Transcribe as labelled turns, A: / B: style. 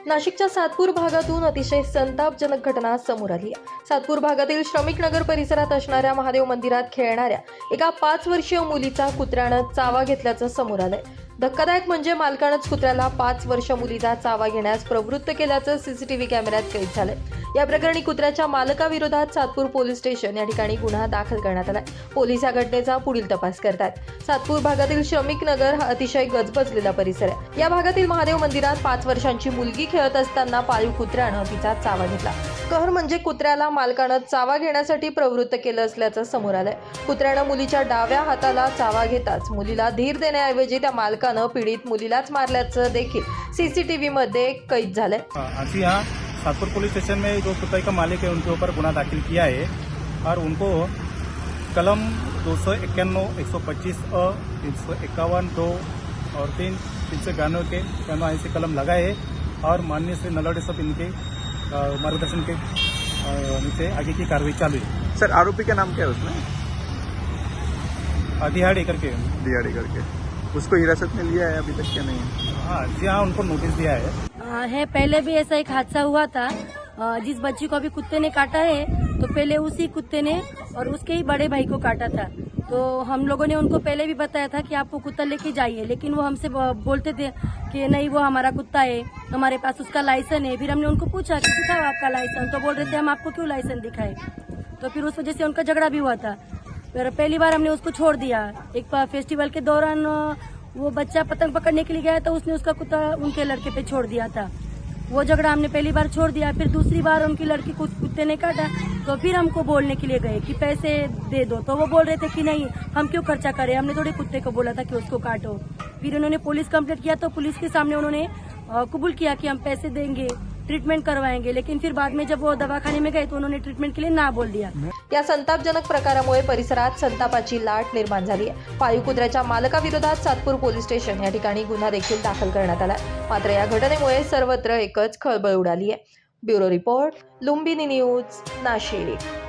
A: नाशिकच्या सातपूर भागातून अतिशय संतापजनक घटना समोर आली आहे। सातपूर भागातील श्रमिक नगर परिसरात असणाऱ्या महादेव मंदिरात खेळणाऱ्या एका 5 वर्षीय मुलीचा कुत्र्यानं चावा घेतल्याचं समोर आलंय। धक्कादायक म्हणजे मालकानंच कुत्र्याला 5 वर्ष मुलीचा चावा घेण्यास प्रवृत्त केल्याचं सीसीटीव्ही कॅमेऱ्यात कैद झालंय। या प्रकरणी कुत्र्याच्या मालकाविरोधात सातपूर पोलीस स्टेशन या ठिकाणी गुन्हा दाखल करण्यात आलाय। पोलीस या घटनेचा पुढील तपास करतात। सातपूर भागातील श्रमिक नगर हा अतिशय गजबजलेला परिसर आहे। या भागातील महादेव मंदिरात 5 वर्षांची मुलगी खेळत असताना पाळीव कुत्र्यानं तिचा चावा घेतला। कहर म्हणजे कुत्र्याला मालकानं चावा घेण्यासाठी प्रवृत्त केलं असल्याचं समोर आलंय। कुत्र्यानं मुलीच्या डाव्या हाताला चावा घेताच मुलीला धीर देण्याऐवजी त्या मालकानं पीडित मुलीलाच मारल्याचं देखील सीसीटीव्ही मध्ये कैद झालंय।
B: आज यहाँ सातपुर पुलिस स्टेशन में जो कुत्ते का मालिक है उनके ऊपर गुना दाखिल किया है और उनको कलम 291, 125 अ, 351 2 और 392 के ऐसे कलम लगाए है और माननीय श्री नलवड़े साहब इनके मार्गदर्शन के नीचे आगे की कार्रवाई चालू है।
C: सर आरोपी का नाम क्या है उसमें?
B: दिहाड़ी करके
C: उसको हिरासत में लिया है अभी तक क्या नहीं?
B: हाँ जी हाँ, उनको नोटिस दिया है।
D: पहले भी ऐसा एक हादसा हुआ था। जिस बच्ची को अभी कुत्ते ने काटा है तो पहले उसी कुत्ते ने और उसके ही बड़े भाई को काटा था। तो हम लोगों ने उनको पहले भी बताया था कि आप वो कुत्ता लेके जाइए, लेकिन वो हमसे बोलते थे कि नहीं वो हमारा कुत्ता है, हमारे पास उसका लाइसेंस है। फिर हमने उनको पूछा कि दिखाओ आपका लाइसेंस, तो बोल रहे थे हम आपको क्यों लाइसेंस दिखाए। तो फिर उस वजह से उनका झगड़ा भी हुआ था। फिर पहली बार हमने उसको छोड़ दिया। एक फेस्टिवल के दौरान वो बच्चा पतंग पकड़ने के लिए गया तो उसने उसका कुत्ता उनके लड़के पे छोड़ दिया था। वो झगड़ा हमने पहली बार छोड़ दिया। फिर दूसरी बार उनकी लड़की को कुत्ते ने काटा तो फिर हमको बोलने के लिए गए कि पैसे दे दो, तो वो बोल रहे थे कि नहीं हम क्यों खर्चा करें, हमने थोड़े कुत्ते को बोला था कि उसको काटो। फिर उन्होंने पुलिस कंप्लेंट किया तो पुलिस के सामने उन्होंने कबूल किया कि हम पैसे देंगे, ट्रीटमेंट करवाएंगे। लेकिन फिर बाद में जब वो दवाखाने में गए तो उन्होंने ट्रीटमेंट के लिए ना बोल दिया।
A: या संतापजनक प्रकारामुळे परिसरात संतापाची लाट निर्माण झाली आहे। पाळीव कुत्र्याच्या मालकाविरोधात सातपूर पोलीस स्टेशन या ठिकाणी गुन्हा देखील दाखल करण्यात आलाय। मात्र या घटनेमुळे सर्वत्र एकच खळबळ उडाली आहे। Bureau report, Lumbini news, Nashik.